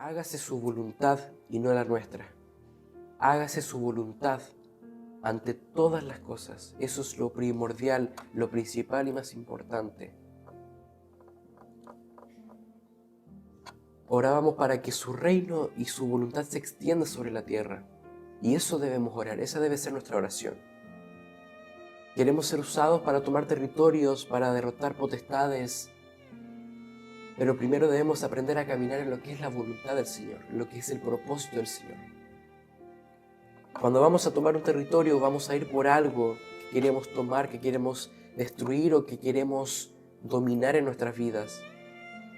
Hágase su voluntad y no la nuestra. Hágase su voluntad ante todas las cosas. Eso es lo primordial, lo principal y más importante. Orábamos para que su reino y su voluntad se extienda sobre la tierra. Y eso debemos orar, esa debe ser nuestra oración. Queremos ser usados para tomar territorios, para derrotar potestades, pero primero debemos aprender a caminar en lo que es la voluntad del Señor, lo que es el propósito del Señor. Cuando vamos a tomar un territorio, vamos a ir por algo que queremos tomar, que queremos destruir o que queremos dominar en nuestras vidas.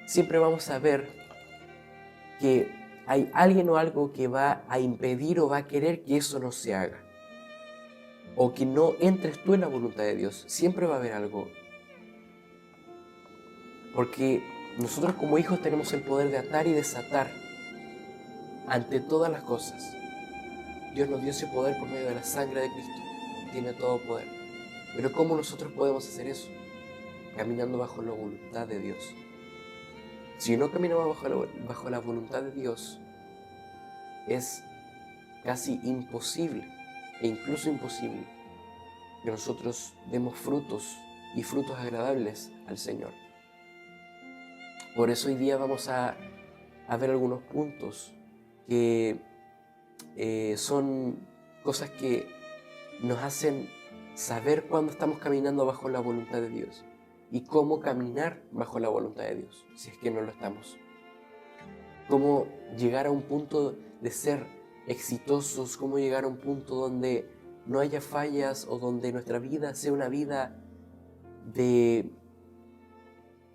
Siempre vamos a ver que hay alguien o algo que va a impedir o va a querer que eso no se haga. O que no entres tú en la voluntad de Dios. Siempre va a haber algo. Porque nosotros como hijos tenemos el poder de atar y desatar ante todas las cosas. Dios nos dio ese poder por medio de la sangre de Cristo. Tiene todo poder. Pero ¿cómo nosotros podemos hacer eso? Caminando bajo la voluntad de Dios. Si no caminamos bajo la voluntad de Dios, es casi imposible, e incluso imposible, que nosotros demos frutos y frutos agradables al Señor. Por eso hoy día vamos a ver algunos puntos que son cosas que nos hacen saber cuándo estamos caminando bajo la voluntad de Dios y cómo caminar bajo la voluntad de Dios, si es que no lo estamos. Cómo llegar a un punto de ser exitosos, cómo llegar a un punto donde no haya fallas o donde nuestra vida sea una vida de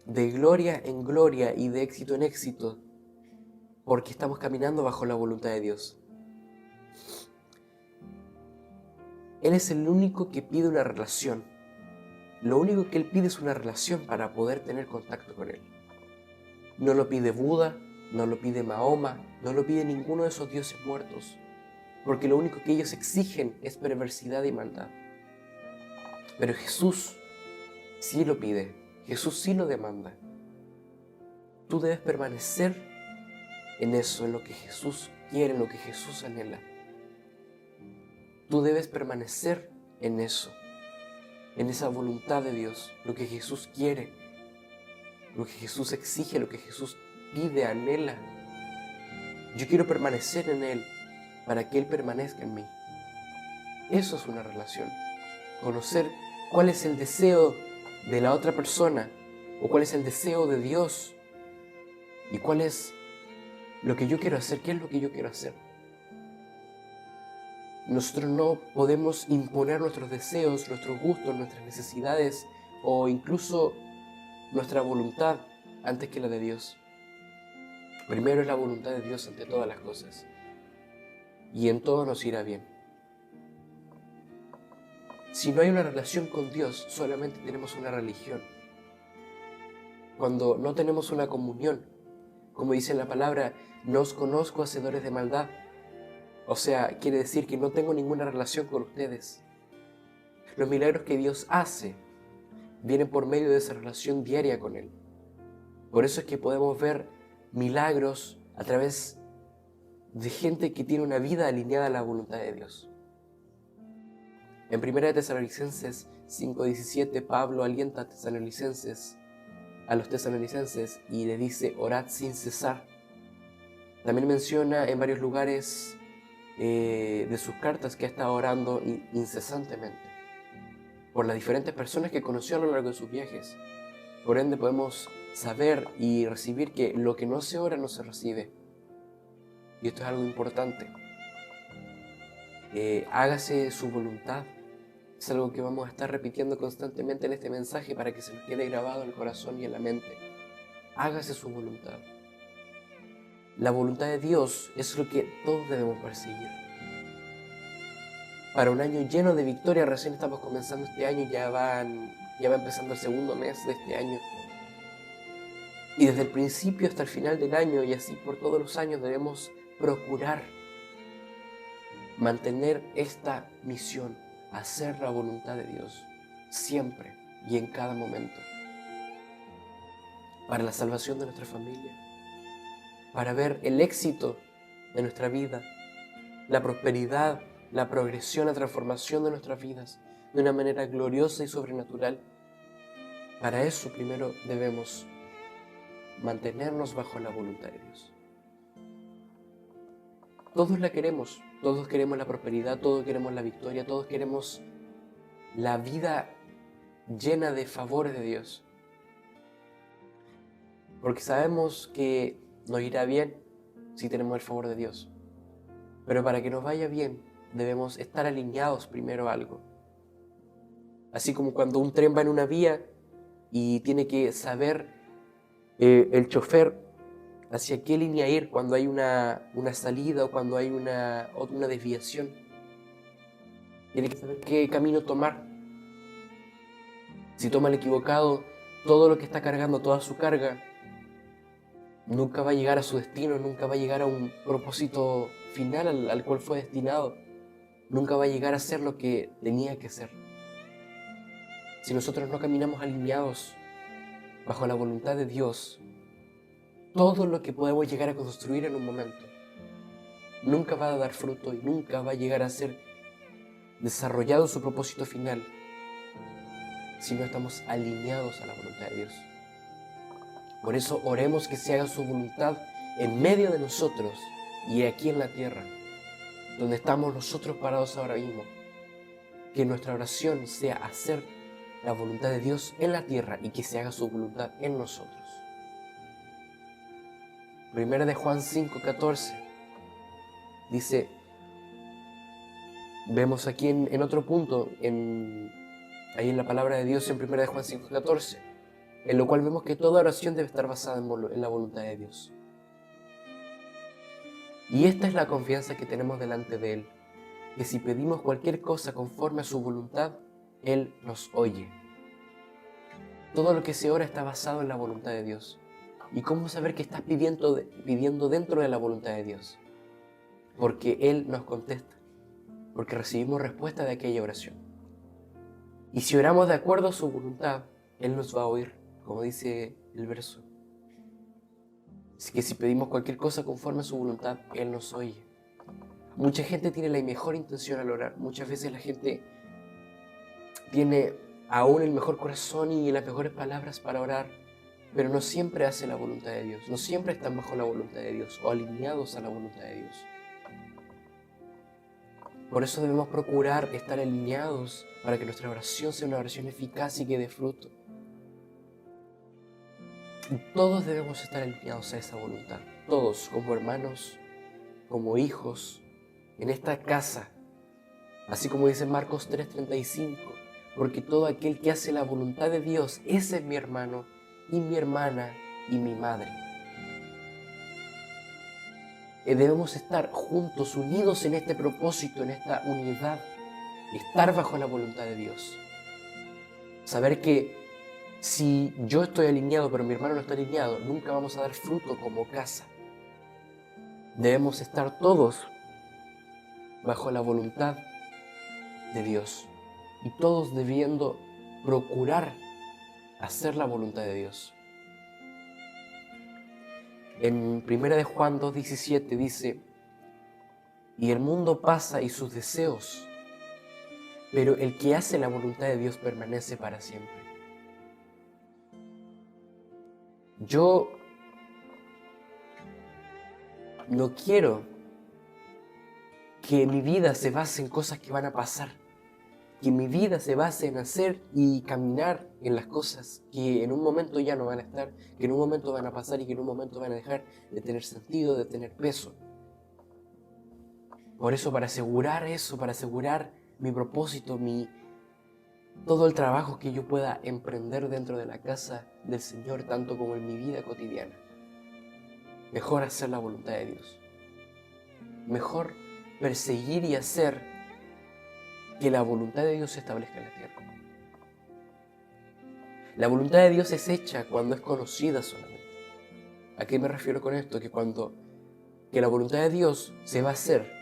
gloria en gloria y de éxito en éxito, porque estamos caminando bajo la voluntad de Dios. Él es el único que pide una relación. Lo único que Él pide es una relación para poder tener contacto con Él. No lo pide Buda, no lo pide Mahoma, no lo pide ninguno de esos dioses muertos, porque lo único que ellos exigen es perversidad y maldad. Pero Jesús sí lo pide, Jesús sí lo demanda. Tú debes permanecer en eso, en lo que Jesús quiere, en lo que Jesús anhela. Tú debes permanecer en eso, en esa voluntad de Dios, lo que Jesús quiere, lo que Jesús exige, lo que Jesús pide, anhela. Yo quiero permanecer en Él para que Él permanezca en mí. Eso es una relación. Conocer cuál es el deseo de la otra persona o cuál es el deseo de Dios y cuál es lo que yo quiero hacer, qué es lo que yo quiero hacer. Nosotros no podemos imponer nuestros deseos, nuestros gustos, nuestras necesidades o incluso nuestra voluntad antes que la de Dios. Primero es la voluntad de Dios ante todas las cosas y en todo nos irá bien. Si no hay una relación con Dios, solamente tenemos una religión. Cuando no tenemos una comunión, como dice la palabra, no os conozco hacedores de maldad. O sea, quiere decir que no tengo ninguna relación con ustedes. Los milagros que Dios hace vienen por medio de esa relación diaria con Él. Por eso es que podemos ver milagros a través de gente que tiene una vida alineada a la voluntad de Dios. En 1 Tesalonicenses 5:17, Pablo alienta a los tesalonicenses y le dice, orad sin cesar. También menciona en varios lugares de sus cartas que ha estado orando incesantemente por las diferentes personas que conoció a lo largo de sus viajes. Por ende podemos saber y recibir que lo que no se ora no se recibe. Y esto es algo importante. Hágase su voluntad. Es algo que vamos a estar repitiendo constantemente en este mensaje para que se nos quede grabado en el corazón y en la mente. Hágase su voluntad. La voluntad de Dios es lo que todos debemos perseguir. Para un año lleno de victoria, recién estamos comenzando este año, ya va empezando el segundo mes de este año. Y desde el principio hasta el final del año y así por todos los años debemos procurar mantener esta misión, hacer la voluntad de Dios, siempre y en cada momento. Para la salvación de nuestra familia, para ver el éxito de nuestra vida, la prosperidad, la progresión, la transformación de nuestras vidas de una manera gloriosa y sobrenatural. Para eso primero debemos mantenernos bajo la voluntad de Dios. Todos la queremos, todos queremos la prosperidad, todos queremos la victoria, todos queremos la vida llena de favores de Dios. Porque sabemos que nos irá bien si tenemos el favor de Dios. Pero para que nos vaya bien, debemos estar alineados primero a algo. Así como cuando un tren va en una vía y tiene que saber el chofer hacia qué línea ir cuando hay una salida o cuando hay una desviación. Tiene que saber qué camino tomar. Si toma el equivocado, todo lo que está cargando, toda su carga, nunca va a llegar a su destino, nunca va a llegar a un propósito final al cual fue destinado. Nunca va a llegar a ser lo que tenía que ser. Si nosotros no caminamos alineados bajo la voluntad de Dios, todo lo que podemos llegar a construir en un momento nunca va a dar fruto y nunca va a llegar a ser desarrollado su propósito final si no estamos alineados a la voluntad de Dios. Por eso oremos que se haga su voluntad en medio de nosotros y aquí en la tierra, donde estamos nosotros parados ahora mismo. Que nuestra oración sea hacer la voluntad de Dios en la tierra y que se haga su voluntad en nosotros. Primera de Juan 5:14 dice, vemos aquí en otro punto, ahí en la palabra de Dios en Primera de Juan 5:14, en lo cual vemos que toda oración debe estar basada en la voluntad de Dios. Y esta es la confianza que tenemos delante de Él, que si pedimos cualquier cosa conforme a su voluntad, Él nos oye. Todo lo que se ora está basado en la voluntad de Dios. ¿Y cómo saber que estás pidiendo dentro de la voluntad de Dios? Porque Él nos contesta, porque recibimos respuesta de aquella oración. Y si oramos de acuerdo a su voluntad, Él nos va a oír, como dice el verso. Así que si pedimos cualquier cosa conforme a su voluntad, Él nos oye. Mucha gente tiene la mejor intención al orar. Muchas veces la gente tiene aún el mejor corazón y las mejores palabras para orar, pero no siempre hace la voluntad de Dios. No siempre están bajo la voluntad de Dios o alineados a la voluntad de Dios. Por eso debemos procurar estar alineados para que nuestra oración sea una oración eficaz y que dé fruto. Y todos debemos estar alineados a esa voluntad. Todos, como hermanos, como hijos, en esta casa. Así como dice Marcos 3:35, porque todo aquel que hace la voluntad de Dios, ese es mi hermano y mi hermana y mi madre. Debemos estar juntos, unidos en este propósito, en esta unidad, estar bajo la voluntad de Dios. Saber que si yo estoy alineado pero mi hermano no está alineado, nunca vamos a dar fruto como casa. Debemos estar todos bajo la voluntad de Dios y todos debiendo procurar hacer la voluntad de Dios. En 1 de Juan 2:17 dice, y el mundo pasa y sus deseos, pero el que hace la voluntad de Dios permanece para siempre. Yo no quiero que mi vida se base en cosas que van a pasar, que mi vida se base en hacer y caminar en las cosas que en un momento ya no van a estar, que en un momento van a pasar y que en un momento van a dejar de tener sentido, de tener peso. Por eso, para asegurar eso, para asegurar mi propósito, todo el trabajo que yo pueda emprender dentro de la casa del Señor, tanto como en mi vida cotidiana, mejor hacer la voluntad de Dios. Mejor perseguir y hacer que la voluntad de Dios se establezca en la tierra. La voluntad de Dios es hecha cuando es conocida solamente. ¿A qué me refiero con esto? Que la voluntad de Dios se va a hacer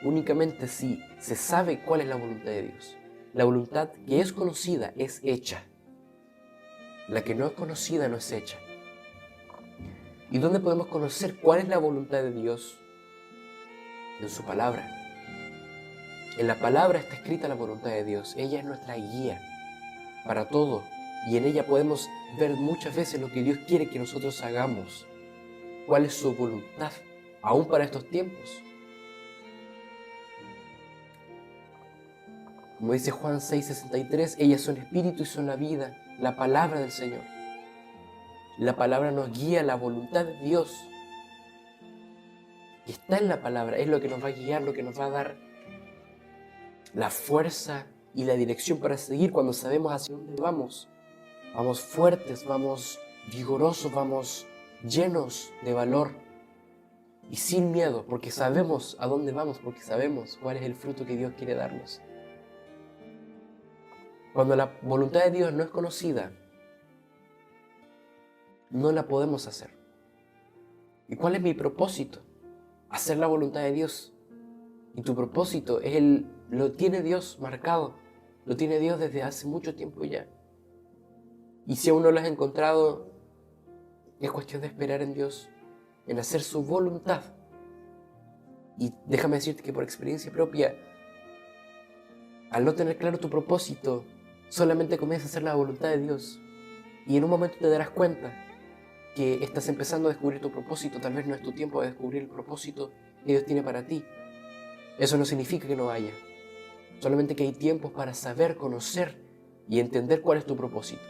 únicamente si se sabe cuál es la voluntad de Dios. La voluntad que es conocida es hecha. La que no es conocida no es hecha. ¿Y dónde podemos conocer cuál es la voluntad de Dios? En su palabra. En la palabra está escrita la voluntad de Dios. Ella es nuestra guía para todo. Y en ella podemos ver muchas veces lo que Dios quiere que nosotros hagamos. ¿Cuál es su voluntad? Aún para estos tiempos. Como dice Juan 6:63, ellas son espíritu y son la vida, la palabra del Señor. La palabra nos guía, la voluntad de Dios que está en la palabra es lo que nos va a guiar, lo que nos va a dar la fuerza y la dirección para seguir cuando sabemos hacia dónde vamos. Vamos fuertes, vamos vigorosos, vamos llenos de valor y sin miedo, porque sabemos a dónde vamos, porque sabemos cuál es el fruto que Dios quiere darnos. Cuando la voluntad de Dios no es conocida, no la podemos hacer. ¿Y cuál es mi propósito? Hacer la voluntad de Dios. Y tu propósito lo tiene Dios marcado, lo tiene Dios desde hace mucho tiempo ya. Y si aún no lo has encontrado, es cuestión de esperar en Dios, en hacer su voluntad. Y déjame decirte que por experiencia propia, al no tener claro tu propósito, solamente comienzas a hacer la voluntad de Dios. Y en un momento te darás cuenta que estás empezando a descubrir tu propósito. Tal vez no es tu tiempo de descubrir el propósito que Dios tiene para ti. Eso no significa que no haya. Solamente que hay tiempos para saber, conocer y entender cuál es tu propósito.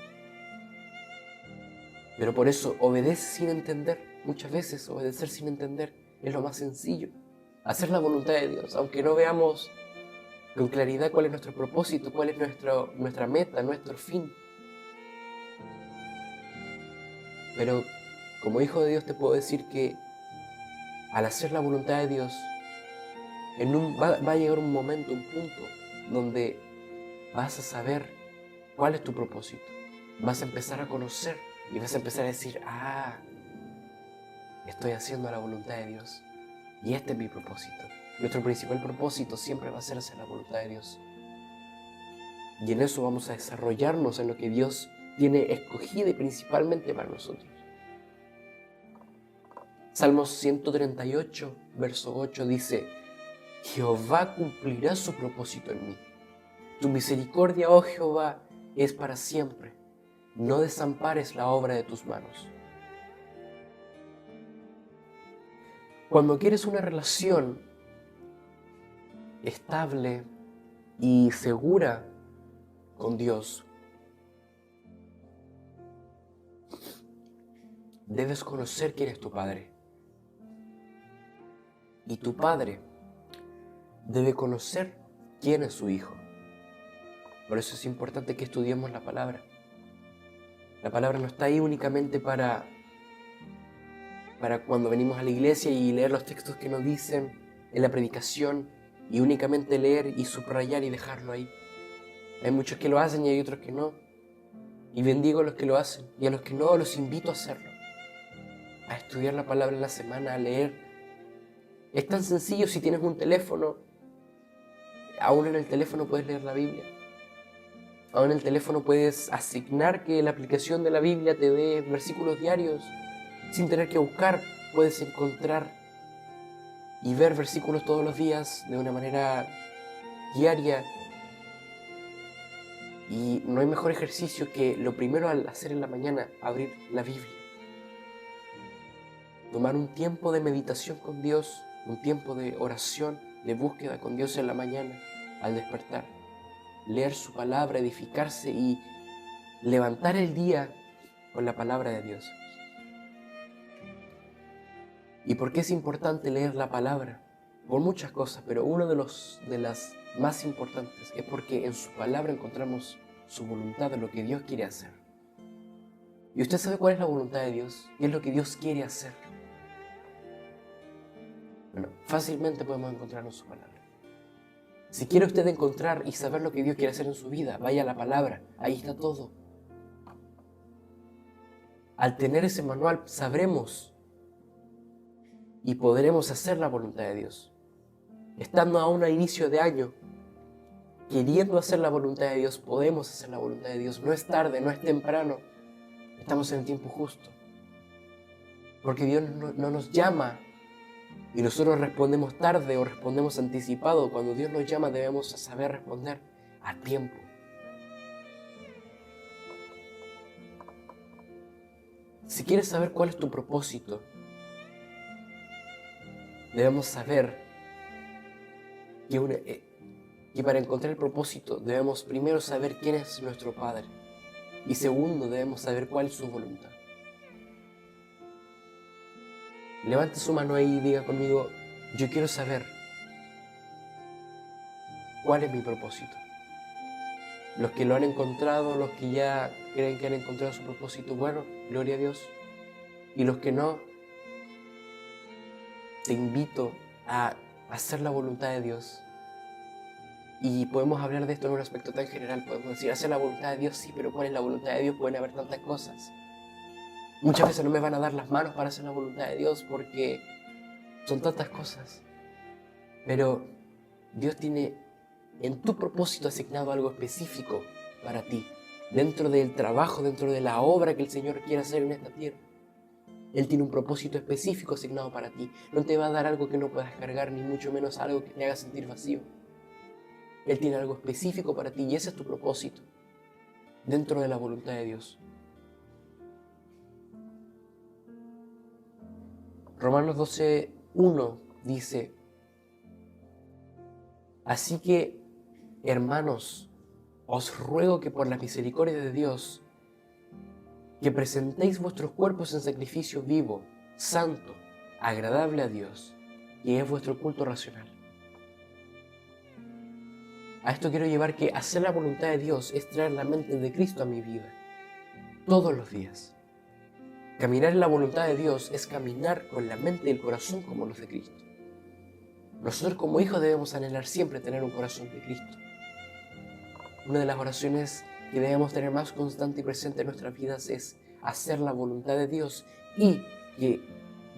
Pero por eso obedece sin entender. Muchas veces obedecer sin entender es lo más sencillo. Hacer la voluntad de Dios, aunque no veamos con claridad cuál es nuestro propósito, cuál es nuestra meta, nuestro fin. Pero como hijo de Dios te puedo decir que al hacer la voluntad de Dios, va a llegar un momento, un punto, donde vas a saber cuál es tu propósito. Vas a empezar a conocer y vas a empezar a decir, estoy haciendo la voluntad de Dios y este es mi propósito. Nuestro principal propósito siempre va a ser hacer la voluntad de Dios. Y en eso vamos a desarrollarnos en lo que Dios tiene escogido y principalmente para nosotros. Salmos 138, verso 8 dice, Jehová cumplirá su propósito en mí. Tu misericordia, oh Jehová, es para siempre. No desampares la obra de tus manos. Cuando quieres una relación estable y segura con Dios, debes conocer quién es tu Padre. Y tu Padre debe conocer quién es su Hijo. Por eso es importante que estudiemos la palabra. La palabra no está ahí únicamente para cuando venimos a la iglesia y leer los textos que nos dicen en la predicación y únicamente leer y subrayar y dejarlo ahí. Hay muchos que lo hacen y hay otros que no. Y bendigo a los que lo hacen y a los que no los invito a hacerlo. A estudiar la palabra en la semana, a leer. Es tan sencillo si tienes un teléfono. Aún en el teléfono puedes leer la Biblia. Aún en el teléfono puedes asignar que la aplicación de la Biblia te dé versículos diarios. Sin tener que buscar, puedes encontrar y ver versículos todos los días de una manera diaria. Y no hay mejor ejercicio que lo primero al hacer en la mañana, abrir la Biblia. Tomar un tiempo de meditación con Dios, un tiempo de oración, de búsqueda con Dios en la mañana, al despertar. Leer su palabra, edificarse y levantar el día con la palabra de Dios. ¿Y por qué es importante leer la palabra? Por muchas cosas, pero uno de las más importantes es porque en su palabra encontramos su voluntad de lo que Dios quiere hacer. ¿Y usted sabe cuál es la voluntad de Dios? ¿Qué es lo que Dios quiere hacer? Bueno, fácilmente podemos encontrarlo en su palabra. Si quiere usted encontrar y saber lo que Dios quiere hacer en su vida, vaya a la palabra, ahí está todo. Al tener ese manual sabremos y podremos hacer la voluntad de Dios. Estando aún a inicio de año, queriendo hacer la voluntad de Dios, podemos hacer la voluntad de Dios. No es tarde, no es temprano, estamos en el tiempo justo. Porque Dios no nos llama y nosotros respondemos tarde o respondemos anticipado. Cuando Dios nos llama debemos saber responder a tiempo. Si quieres saber cuál es tu propósito, debemos saber que para encontrar el propósito debemos primero saber quién es nuestro Padre y segundo debemos saber cuál es su voluntad. Levante su mano ahí y diga conmigo, yo quiero saber cuál es mi propósito. Los que lo han encontrado, los que ya creen que han encontrado su propósito, bueno, gloria a Dios. Y los que no, te invito a hacer la voluntad de Dios. Y podemos hablar de esto en un aspecto tan general. Podemos decir, hacer la voluntad de Dios, sí, pero ¿cuál es la voluntad de Dios? Pueden haber tantas cosas. Muchas veces no me van a dar las manos para hacer la voluntad de Dios porque son tantas cosas. Pero Dios tiene en tu propósito asignado algo específico para ti. Dentro del trabajo, dentro de la obra que el Señor quiere hacer en esta tierra. Él tiene un propósito específico asignado para ti. No te va a dar algo que no puedas cargar, ni mucho menos algo que te haga sentir vacío. Él tiene algo específico para ti y ese es tu propósito, dentro de la voluntad de Dios. Romanos 12:1 dice, así que, hermanos, os ruego que por la misericordia de Dios, que presentéis vuestros cuerpos en sacrificio vivo, santo, agradable a Dios, que es vuestro culto racional. A esto quiero llevar que hacer la voluntad de Dios es traer la mente de Cristo a mi vida, todos los días. Caminar en la voluntad de Dios es caminar con la mente y el corazón como los de Cristo. Nosotros como hijos debemos anhelar siempre tener un corazón de Cristo. Una de las oraciones que debemos tener más constante y presente en nuestras vidas es hacer la voluntad de Dios y que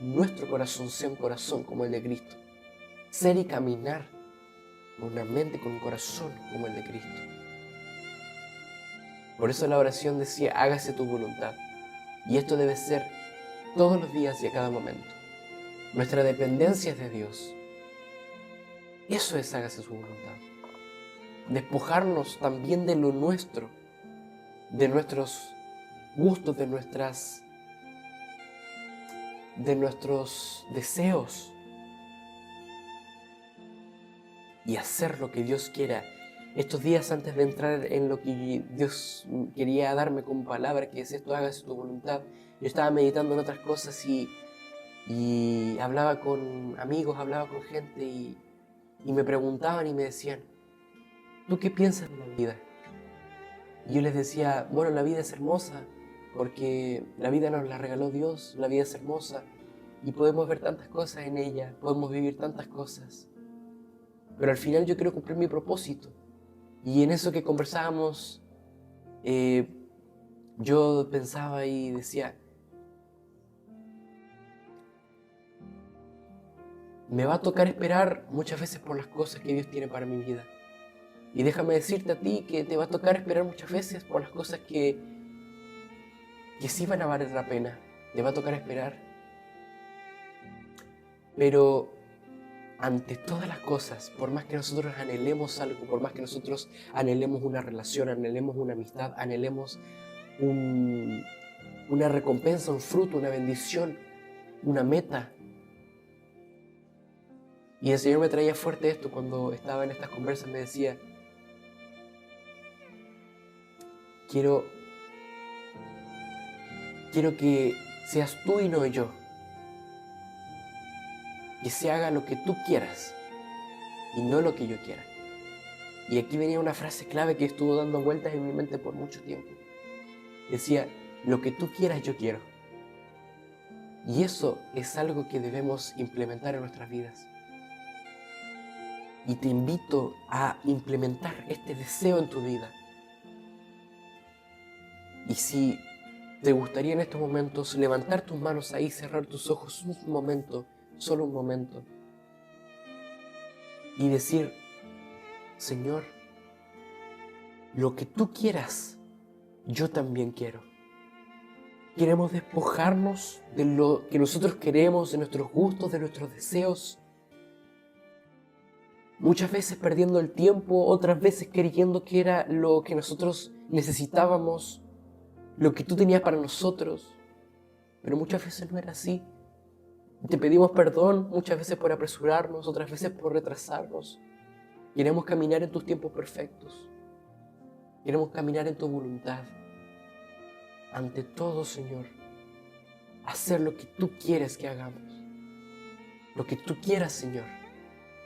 nuestro corazón sea un corazón como el de Cristo. Ser y caminar con una mente, con un corazón como el de Cristo. Por eso la oración decía, hágase tu voluntad. Y esto debe ser todos los días y a cada momento. Nuestra dependencia es de Dios. Eso es hágase su voluntad. Despojarnos también de lo nuestro, de nuestros gustos, de nuestros deseos y hacer lo que Dios quiera. Estos días antes de entrar en lo que Dios quería darme como palabra, que es esto, hágase tu voluntad, yo estaba meditando en otras cosas y hablaba con amigos, hablaba con gente y me preguntaban y me decían, ¿tú qué piensas de la vida? Y yo les decía, bueno, la vida es hermosa porque la vida nos la regaló Dios, la vida es hermosa y podemos ver tantas cosas en ella, podemos vivir tantas cosas. Pero al final yo quiero cumplir mi propósito. Y en eso que conversábamos, yo pensaba y decía, me va a tocar esperar muchas veces por las cosas que Dios tiene para mi vida. Y déjame decirte a ti que te va a tocar esperar muchas veces por las cosas que sí van a valer la pena. Te va a tocar esperar. Pero ante todas las cosas, por más que nosotros anhelemos algo, por más que nosotros anhelemos una relación, anhelemos una amistad, anhelemos una recompensa, un fruto, una bendición, una meta. Y el Señor me traía fuerte esto cuando estaba en estas conversas, me decía, quiero que seas tú y no yo. Que se haga lo que tú quieras y no lo que yo quiera. Y aquí venía una frase clave que estuvo dando vueltas en mi mente por mucho tiempo. Decía, lo que tú quieras yo quiero. Y eso es algo que debemos implementar en nuestras vidas. Y te invito a implementar este deseo en tu vida. Y si te gustaría en estos momentos levantar tus manos ahí, cerrar tus ojos un momento, solo un momento, y decir, Señor, lo que tú quieras, yo también quiero. queremos despojarnos de lo que nosotros queremos, de nuestros gustos, de nuestros deseos. Muchas veces perdiendo el tiempo, otras veces creyendo que era lo que nosotros necesitábamos, lo que tú tenías para nosotros. Pero muchas veces no era así. Te pedimos perdón muchas veces por apresurarnos, otras veces por retrasarnos. Queremos caminar en tus tiempos perfectos. Queremos caminar en tu voluntad. Ante todo, Señor, hacer lo que tú quieres que hagamos. Lo que tú quieras, Señor.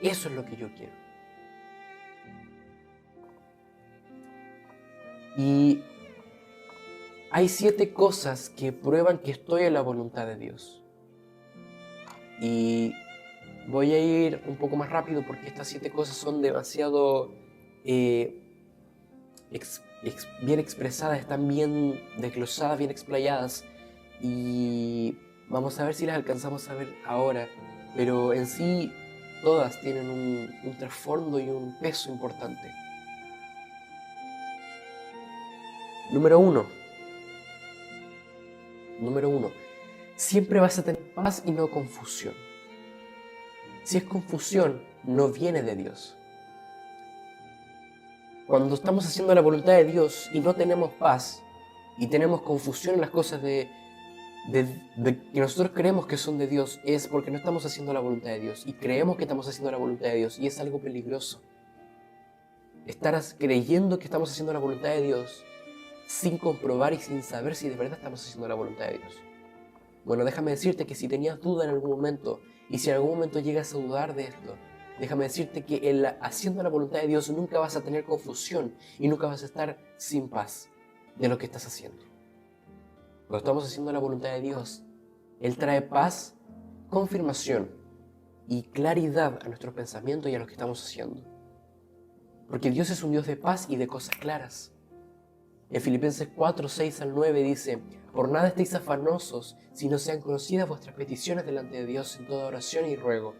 Eso es lo que yo quiero. Y hay 7 cosas que prueban que estoy en la voluntad de Dios. Y voy a ir un poco más rápido porque estas 7 cosas son demasiado bien expresadas, están bien desglosadas, bien explayadas. Y vamos a ver si las alcanzamos a ver ahora. Pero en sí, todas tienen un trasfondo y un peso importante. Número uno. Siempre vas a tener paz y no confusión. Si es confusión, no viene de Dios. Cuando estamos haciendo la voluntad de Dios y no tenemos paz y tenemos confusión en las cosas que nosotros creemos que son de Dios, es porque no estamos haciendo la voluntad de Dios y creemos que estamos haciendo la voluntad de Dios, y es algo peligroso. Estar creyendo que estamos haciendo la voluntad de Dios sin comprobar y sin saber si de verdad estamos haciendo la voluntad de Dios. Bueno, déjame decirte que si tenías duda en algún momento, y si en algún momento llegas a dudar de esto, déjame decirte que haciendo la voluntad de Dios nunca vas a tener confusión y nunca vas a estar sin paz de lo que estás haciendo. Cuando estamos haciendo la voluntad de Dios, Él trae paz, confirmación y claridad a nuestros pensamientos y a lo que estamos haciendo. Porque Dios es un Dios de paz y de cosas claras. En Filipenses 4, 6 al 9 dice: por nada estéis afanosos, sino sean conocidas vuestras peticiones delante de Dios en toda oración y ruego.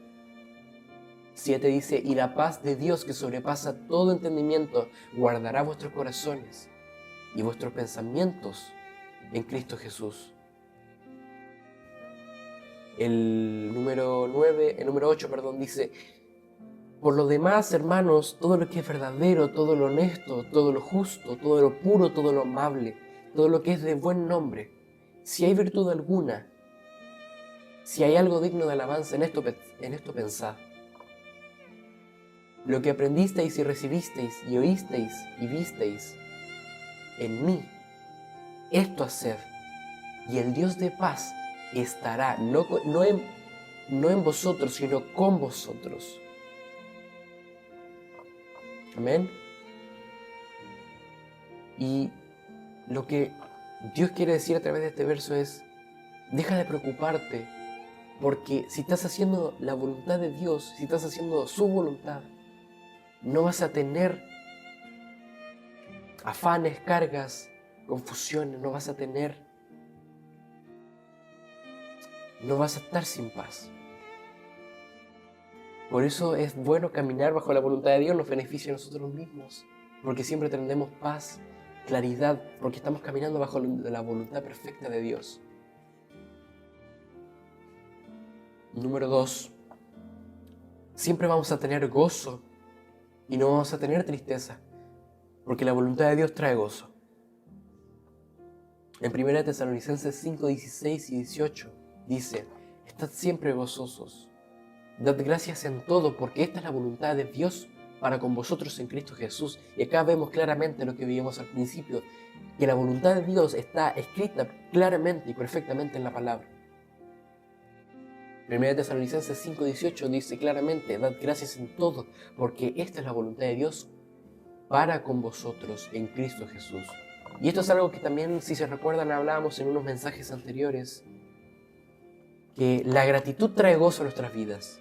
7 dice: y la paz de Dios, que sobrepasa todo entendimiento, guardará vuestros corazones y vuestros pensamientos en Cristo Jesús. El número 8, dice: por lo demás, hermanos, todo lo que es verdadero, todo lo honesto, todo lo justo, todo lo puro, todo lo amable, todo lo que es de buen nombre, si hay virtud alguna, si hay algo digno de alabanza, en esto pensad. Lo que aprendisteis y recibisteis y oísteis y visteis en mí, esto haced, y el Dios de paz estará no en vosotros, sino con vosotros. Amén. Y lo que Dios quiere decir a través de este verso es: deja de preocuparte, porque si estás haciendo la voluntad de Dios, si estás haciendo su voluntad, no vas a tener afanes, cargas, confusiones, no vas a estar sin paz. Por eso es bueno caminar bajo la voluntad de Dios, nos beneficia a nosotros mismos, porque siempre tendremos paz, claridad, porque estamos caminando bajo la voluntad perfecta de Dios. Número 2, siempre vamos a tener gozo y no vamos a tener tristeza, porque la voluntad de Dios trae gozo. En 1 Tesalonicenses 5, 16 y 18 dice: estad siempre gozosos, dad gracias en todo, porque esta es la voluntad de Dios para con vosotros en Cristo Jesús. Y acá vemos claramente lo que vimos al principio, que la voluntad de Dios está escrita claramente y perfectamente en la palabra. 1 Tesalonicenses 5, 18 dice claramente: dad gracias en todo, porque esta es la voluntad de Dios para con vosotros en Cristo Jesús. Y esto es algo que también, si se recuerdan, hablábamos en unos mensajes anteriores, que la gratitud trae gozo a nuestras vidas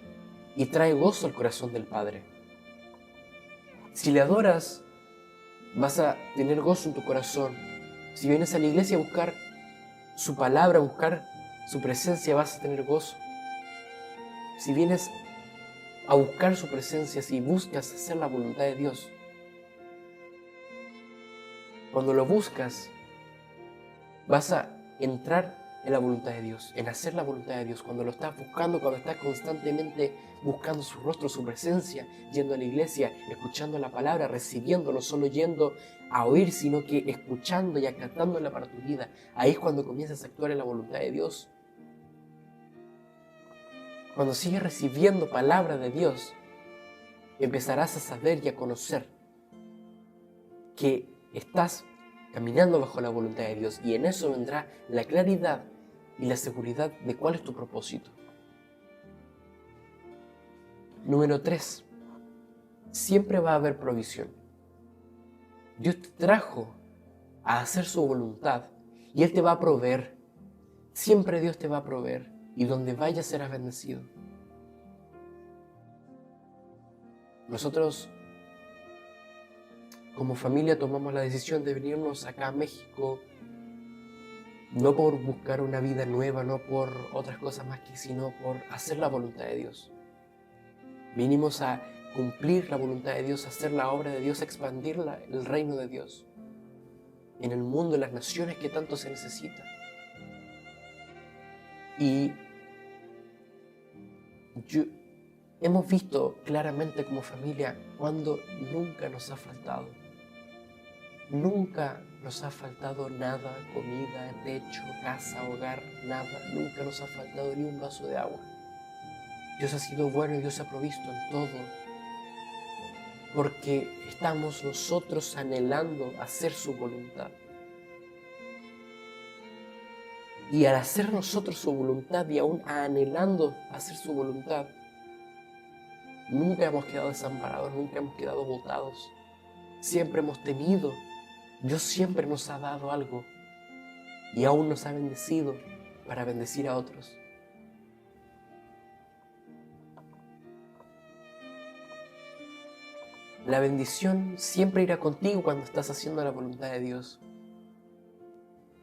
y trae gozo al corazón del Padre. Si le adoras, vas a tener gozo en tu corazón. Si vienes a la iglesia a buscar su palabra, a buscar su presencia, vas a tener gozo. Si vienes a buscar su presencia, si buscas hacer la voluntad de Dios, cuando lo buscas, vas a entrar en la voluntad de Dios, en hacer la voluntad de Dios, cuando lo estás buscando, cuando estás constantemente buscando su rostro, su presencia, yendo a la iglesia, escuchando la palabra, recibiendo, no solo yendo a oír, sino que escuchando y acatándola para tu vida. Ahí es cuando comienzas a actuar en la voluntad de Dios. Cuando sigues recibiendo palabra de Dios, empezarás a saber y a conocer que estás caminando bajo la voluntad de Dios, y en eso vendrá la claridad y la seguridad de cuál es tu propósito. Número 3. Siempre va a haber provisión. Dios te trajo a hacer su voluntad y Él te va a proveer. Siempre Dios te va a proveer, y donde vayas serás bendecido. Nosotros como familia tomamos la decisión de venirnos acá a México, no por buscar una vida nueva, no por otras cosas más que, sino por hacer la voluntad de Dios. Vinimos a cumplir la voluntad de Dios, a hacer la obra de Dios, a expandir el reino de Dios en el mundo, en las naciones que tanto se necesita. Y hemos visto claramente como familia cuando nunca nos ha faltado. Nunca nos ha faltado nada, comida, techo, casa, hogar, nada. Nunca nos ha faltado ni un vaso de agua. Dios ha sido bueno y Dios ha provisto en todo, porque estamos nosotros anhelando hacer su voluntad. Y al hacer nosotros su voluntad y aún anhelando hacer su voluntad, nunca hemos quedado desamparados, nunca hemos quedado botados. Siempre hemos tenido. Dios siempre nos ha dado algo y aún nos ha bendecido para bendecir a otros. La bendición siempre irá contigo cuando estás haciendo la voluntad de Dios.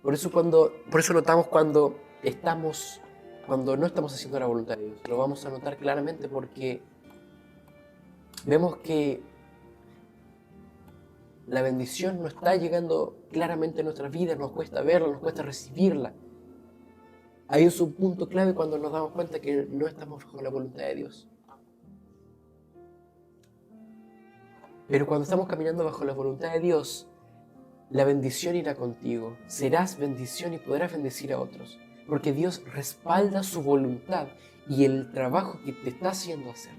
Por eso notamos cuando no estamos haciendo la voluntad de Dios. Lo vamos a notar claramente porque vemos que la bendición no está llegando claramente a nuestras vidas, nos cuesta verla, nos cuesta recibirla. Ahí es un punto clave cuando nos damos cuenta que no estamos bajo la voluntad de Dios. Pero cuando estamos caminando bajo la voluntad de Dios, la bendición irá contigo. Serás bendición y podrás bendecir a otros. Porque Dios respalda su voluntad y el trabajo que te está haciendo hacer.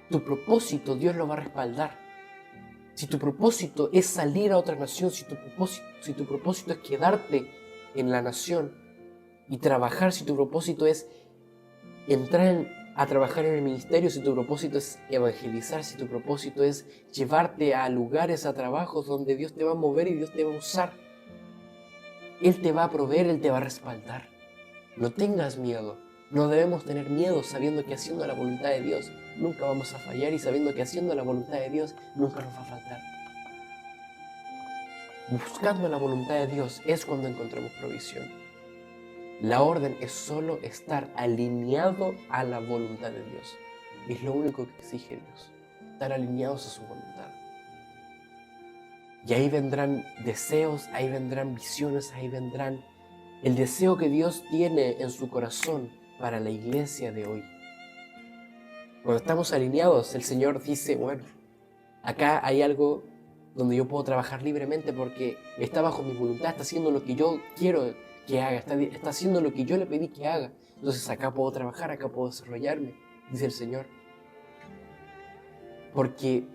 Tu propósito, Dios lo va a respaldar. Si tu propósito es salir a otra nación, si tu propósito es quedarte en la nación y trabajar, si tu propósito es entrar a trabajar en el ministerio, si tu propósito es evangelizar, si tu propósito es llevarte a lugares, a trabajos donde Dios te va a mover y Dios te va a usar, Él te va a proveer, Él te va a respaldar. No tengas miedo. No debemos tener miedo sabiendo que haciendo la voluntad de Dios nunca vamos a fallar, y sabiendo que haciendo la voluntad de Dios nunca nos va a faltar. Buscando la voluntad de Dios es cuando encontramos provisión. La orden es solo estar alineado a la voluntad de Dios. Es lo único que exige Dios, estar alineados a su voluntad. Y ahí vendrán deseos, ahí vendrán visiones, ahí vendrán el deseo que Dios tiene en su corazón para la iglesia de hoy. Cuando estamos alineados, el Señor dice, bueno, acá hay algo donde yo puedo trabajar libremente porque está bajo mi voluntad, está haciendo lo que yo quiero que haga, está haciendo lo que yo le pedí que haga. Entonces acá puedo trabajar, acá puedo desarrollarme, dice el Señor. Porque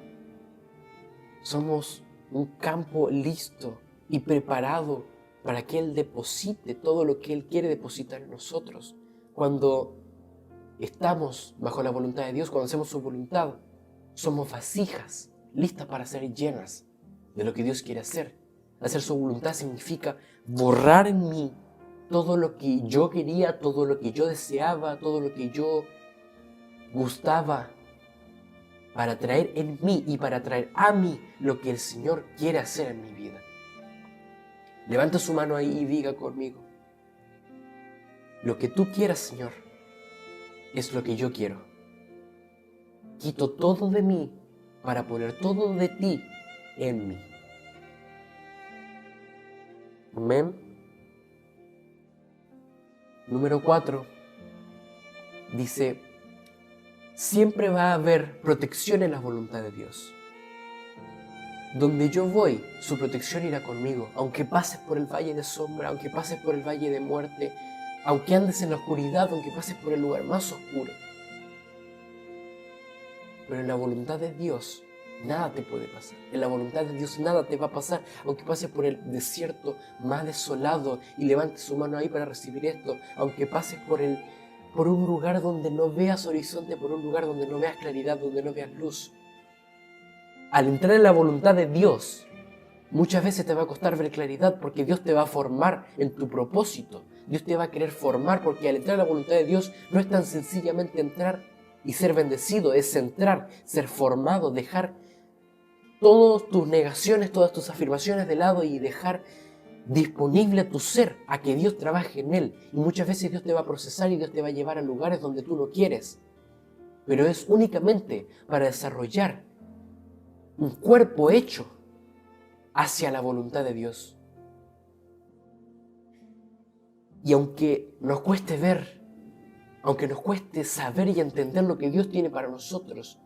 somos un campo listo y preparado para que Él deposite todo lo que Él quiere depositar en nosotros. Cuando estamos bajo la voluntad de Dios, cuando hacemos su voluntad, somos vasijas listas para ser llenas de lo que Dios quiere hacer. Hacer su voluntad significa borrar en mí todo lo que yo quería, todo lo que yo deseaba, todo lo que yo gustaba, para traer en mí y para traer a mí lo que el Señor quiere hacer en mi vida. Levanta su mano ahí y diga conmigo: lo que tú quieras, Señor, es lo que yo quiero. Quito todo de mí para poner todo de ti en mí. Amén. Número 4 dice, siempre va a haber protección en la voluntad de Dios. Donde yo voy, su protección irá conmigo, aunque pases por el valle de sombra, aunque pases por el valle de muerte, aunque andes en la oscuridad, aunque pases por el lugar más oscuro. Pero en la voluntad de Dios nada te puede pasar. En la voluntad de Dios nada te va a pasar, aunque pases por el desierto más desolado y levantes su mano ahí para recibir esto, aunque pases por un lugar donde no veas horizonte, por un lugar donde no veas claridad, donde no veas luz. Al entrar en la voluntad de Dios, muchas veces te va a costar ver claridad porque Dios te va a formar en tu propósito. Dios te va a querer formar porque al entrar en la voluntad de Dios no es tan sencillamente entrar y ser bendecido, es entrar, ser formado, dejar todas tus negaciones, todas tus afirmaciones de lado y dejar disponible tu ser a que Dios trabaje en él. Y muchas veces Dios te va a procesar y Dios te va a llevar a lugares donde tú no quieres. Pero es únicamente para desarrollar un cuerpo hecho hacia la voluntad de Dios. Y aunque nos cueste ver, aunque nos cueste saber y entender lo que Dios tiene para nosotros,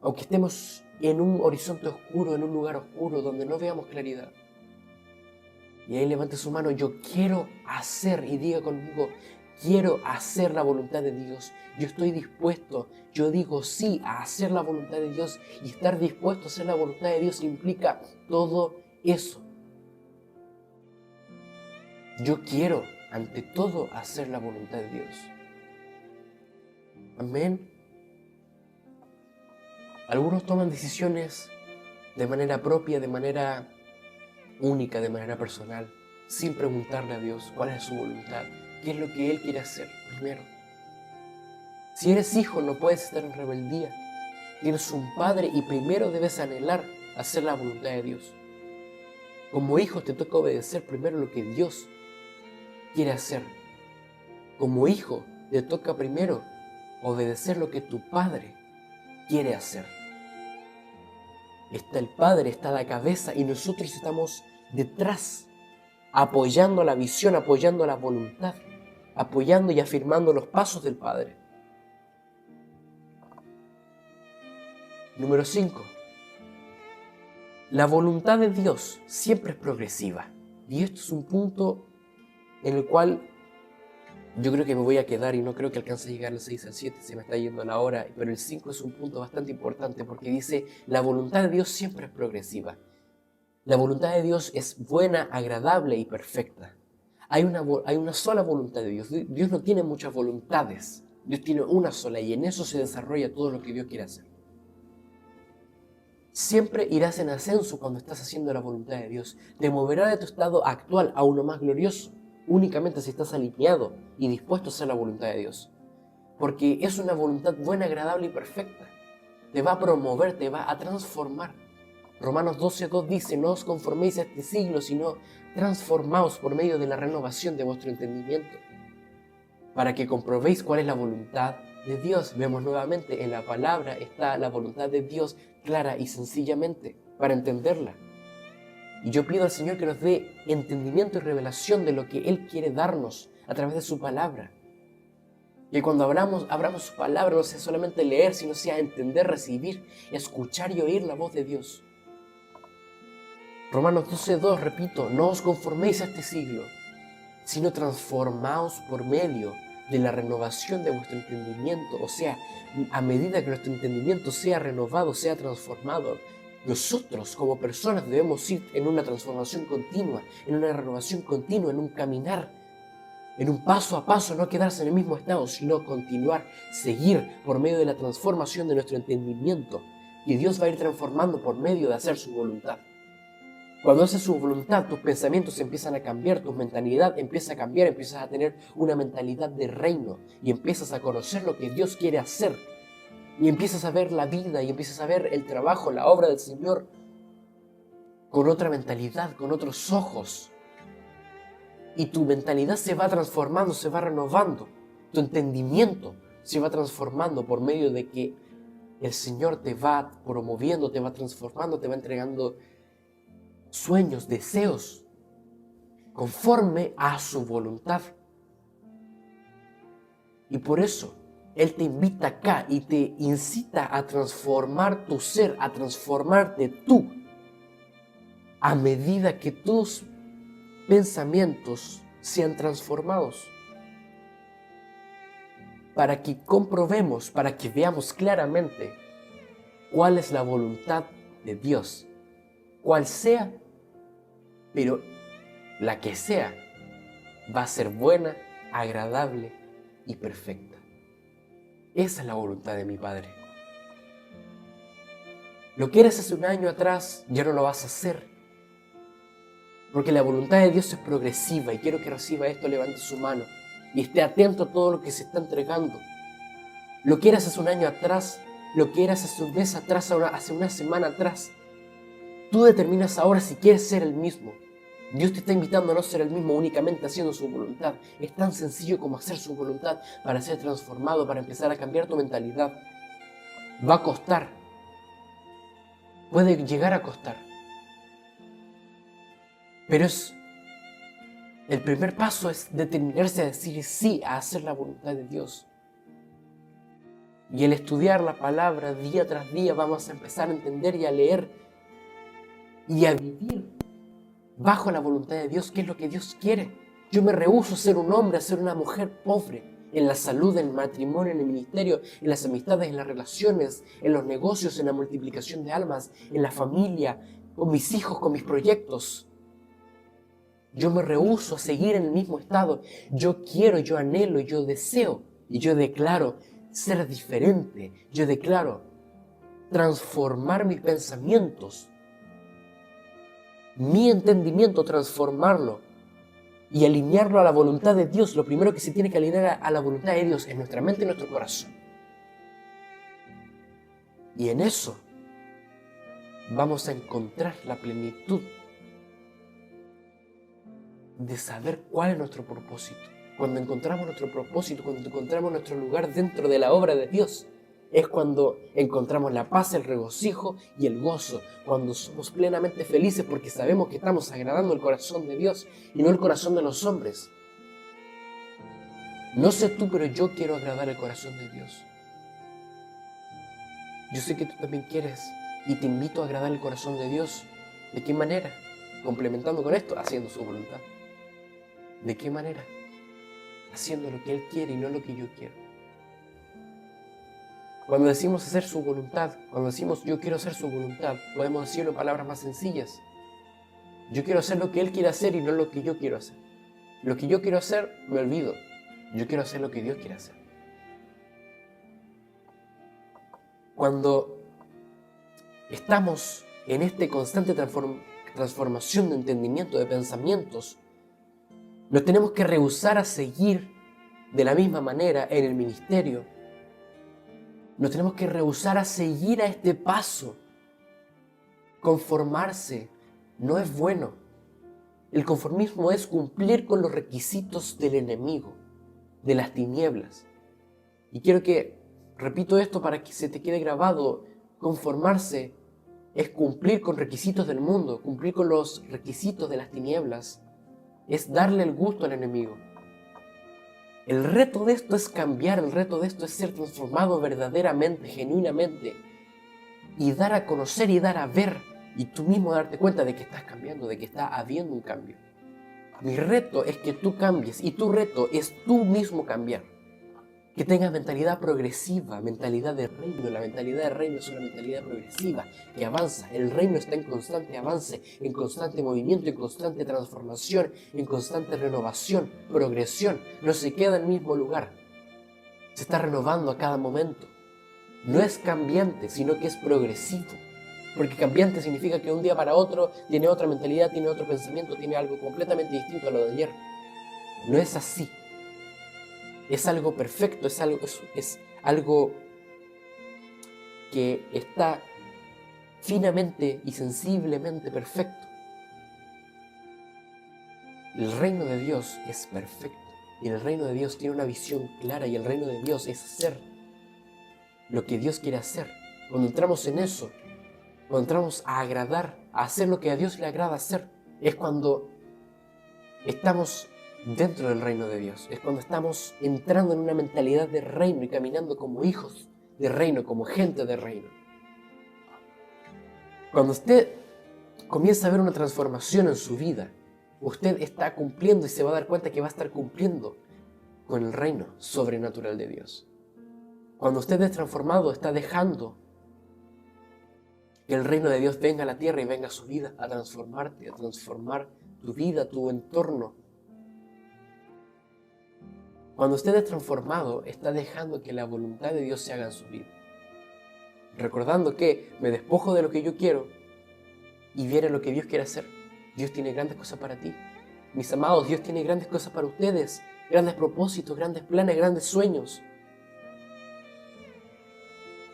aunque estemos en un horizonte oscuro, en un lugar oscuro donde no veamos claridad, y ahí levante su mano, yo quiero hacer, y diga conmigo, quiero hacer la voluntad de Dios. Yo estoy dispuesto, yo digo sí a hacer la voluntad de Dios, y estar dispuesto a hacer la voluntad de Dios implica todo eso. Yo quiero, ante todo, hacer la voluntad de Dios. Amén. Algunos toman decisiones de manera propia, de manera única, de manera personal, sin preguntarle a Dios cuál es su voluntad, qué es lo que Él quiere hacer primero. Si eres hijo, no puedes estar en rebeldía. Tienes un padre y primero debes anhelar hacer la voluntad de Dios. Como hijo te toca obedecer primero lo que Dios quiere hacer. Como hijo te toca primero obedecer lo que tu padre quiere hacer. Está el padre, está la cabeza y nosotros estamos detrás, apoyando la visión, apoyando la voluntad, apoyando y afirmando los pasos del Padre. Número 5. La voluntad de Dios siempre es progresiva. Y esto es un punto en el cual yo creo que me voy a quedar y no creo que alcance a llegar al 6 al 7, se me está yendo la hora, pero el 5 es un punto bastante importante porque dice, la voluntad de Dios siempre es progresiva. La voluntad de Dios es buena, agradable y perfecta. Hay una sola voluntad de Dios. Dios no tiene muchas voluntades. Dios tiene una sola y en eso se desarrolla todo lo que Dios quiere hacer. Siempre irás en ascenso cuando estás haciendo la voluntad de Dios. Te moverá de tu estado actual a uno más glorioso, únicamente si estás alineado y dispuesto a hacer la voluntad de Dios. Porque es una voluntad buena, agradable y perfecta. Te va a promover, te va a transformar. Romanos 12:2 dice, no os conforméis a este siglo, sino transformaos por medio de la renovación de vuestro entendimiento, para que comprobéis cuál es la voluntad de Dios. Vemos nuevamente, en la palabra está la voluntad de Dios clara y sencillamente, para entenderla. Y yo pido al Señor que nos dé entendimiento y revelación de lo que Él quiere darnos a través de su palabra. Que cuando abramos su palabra no sea solamente leer, sino sea entender, recibir, escuchar y oír la voz de Dios. Romanos 12:2, repito, no os conforméis a este siglo, sino transformaos por medio de la renovación de vuestro entendimiento. O sea, a medida que nuestro entendimiento sea renovado, sea transformado, nosotros como personas debemos ir en una transformación continua, en una renovación continua, en un caminar, en un paso a paso, no quedarse en el mismo estado, sino continuar, seguir por medio de la transformación de nuestro entendimiento. Y Dios va a ir transformando por medio de hacer su voluntad. Cuando haces su voluntad, tus pensamientos empiezan a cambiar, tu mentalidad empieza a cambiar, empiezas a tener una mentalidad de reino y empiezas a conocer lo que Dios quiere hacer. Y empiezas a ver la vida y empiezas a ver el trabajo, la obra del Señor con otra mentalidad, con otros ojos. Y tu mentalidad se va transformando, se va renovando. Tu entendimiento se va transformando por medio de que el Señor te va promoviendo, te va transformando, te va entregando sueños, deseos, conforme a su voluntad. Y por eso Él te invita acá y te incita a transformar tu ser, a transformarte tú, a medida que tus pensamientos sean transformados. Para que comprobemos, para que veamos claramente cuál es la voluntad de Dios, cual sea, pero la que sea, va a ser buena, agradable y perfecta. Esa es la voluntad de mi Padre. Lo que eras hace un año atrás, ya no lo vas a hacer. Porque la voluntad de Dios es progresiva y quiero que reciba esto, levante su mano y esté atento a todo lo que se está entregando. Lo que eras hace un año atrás, lo que eras hace un mes atrás, hace una semana atrás, tú determinas ahora si quieres ser el mismo. Dios te está invitando a no ser el mismo únicamente haciendo su voluntad. Es tan sencillo como hacer su voluntad para ser transformado, para empezar a cambiar tu mentalidad. Va a costar. Puede llegar a costar. Pero el primer paso es determinarse a decir sí a hacer la voluntad de Dios. Y el estudiar la palabra día tras día vamos a empezar a entender y a leer y a vivir bajo la voluntad de Dios, qué es lo que Dios quiere. Yo me rehúso a ser un hombre, a ser una mujer pobre en la salud, en el matrimonio, en el ministerio, en las amistades, en las relaciones, en los negocios, en la multiplicación de almas, en la familia, con mis hijos, con mis proyectos. Yo me rehúso a seguir en el mismo estado. Yo quiero, yo anhelo, yo deseo y yo declaro ser diferente. Yo declaro transformar mis pensamientos, mi entendimiento, transformarlo y alinearlo a la voluntad de Dios. Lo primero que se tiene que alinear a la voluntad de Dios es nuestra mente y nuestro corazón. Y en eso vamos a encontrar la plenitud de saber cuál es nuestro propósito. Cuando encontramos nuestro propósito, cuando encontramos nuestro lugar dentro de la obra de Dios, es cuando encontramos la paz, el regocijo y el gozo, cuando somos plenamente felices porque sabemos que estamos agradando el corazón de Dios y no el corazón de los hombres. No sé tú, pero yo quiero agradar el corazón de Dios. Yo sé que tú también quieres y te invito a agradar el corazón de Dios. ¿De qué manera? Complementando con esto, haciendo su voluntad. ¿De qué manera? Haciendo lo que Él quiere y no lo que yo quiero. Cuando decimos hacer su voluntad, cuando decimos yo quiero hacer su voluntad, podemos decirlo en palabras más sencillas. Yo quiero hacer lo que Él quiere hacer y no lo que yo quiero hacer. Lo que yo quiero hacer, me olvido. Yo quiero hacer lo que Dios quiere hacer. Cuando estamos en esta constante transformación de entendimiento, de pensamientos, nos tenemos que rehusar a seguir de la misma manera en el ministerio. Nos tenemos que rehusar a seguir a este paso. Conformarse no es bueno. El conformismo es cumplir con los requisitos del enemigo, de las tinieblas. Y quiero que, repito esto para que se te quede grabado, conformarse es cumplir con requisitos del mundo, cumplir con los requisitos de las tinieblas, es darle el gusto al enemigo. El reto de esto es cambiar, el reto de esto es ser transformado verdaderamente, genuinamente, y dar a conocer y dar a ver, y tú mismo darte cuenta de que estás cambiando, de que está habiendo un cambio. Mi reto es que tú cambies, y tu reto es tú mismo cambiar. Que tengas mentalidad progresiva, mentalidad de reino. La mentalidad de reino es una mentalidad progresiva, que avanza. El reino está en constante avance, en constante movimiento, en constante transformación, en constante renovación, progresión. No se queda en el mismo lugar. Se está renovando a cada momento. No es cambiante, sino que es progresivo. Porque cambiante significa que un día para otro tiene otra mentalidad, tiene otro pensamiento, tiene algo completamente distinto a lo de ayer. No es así. Es algo perfecto, es algo que está finamente y sensiblemente perfecto. El reino de Dios es perfecto y el reino de Dios tiene una visión clara y el reino de Dios es hacer lo que Dios quiere hacer. Cuando entramos en eso, cuando entramos a agradar, a hacer lo que a Dios le agrada hacer, es cuando estamos dentro del reino de Dios. Es cuando estamos entrando en una mentalidad de reino y caminando como hijos de reino, como gente de reino. Cuando usted comienza a ver una transformación en su vida, usted está cumpliendo y se va a dar cuenta que va a estar cumpliendo con el reino sobrenatural de Dios. Cuando usted es transformado, está dejando que el reino de Dios venga a la tierra y venga a su vida a transformarte, a transformar tu vida, tu entorno. Cuando usted es transformado, está dejando que la voluntad de Dios se haga en su vida. Recordando que me despojo de lo que yo quiero y viene lo que Dios quiere hacer. Dios tiene grandes cosas para ti. Mis amados, Dios tiene grandes cosas para ustedes, grandes propósitos, grandes planes, grandes sueños.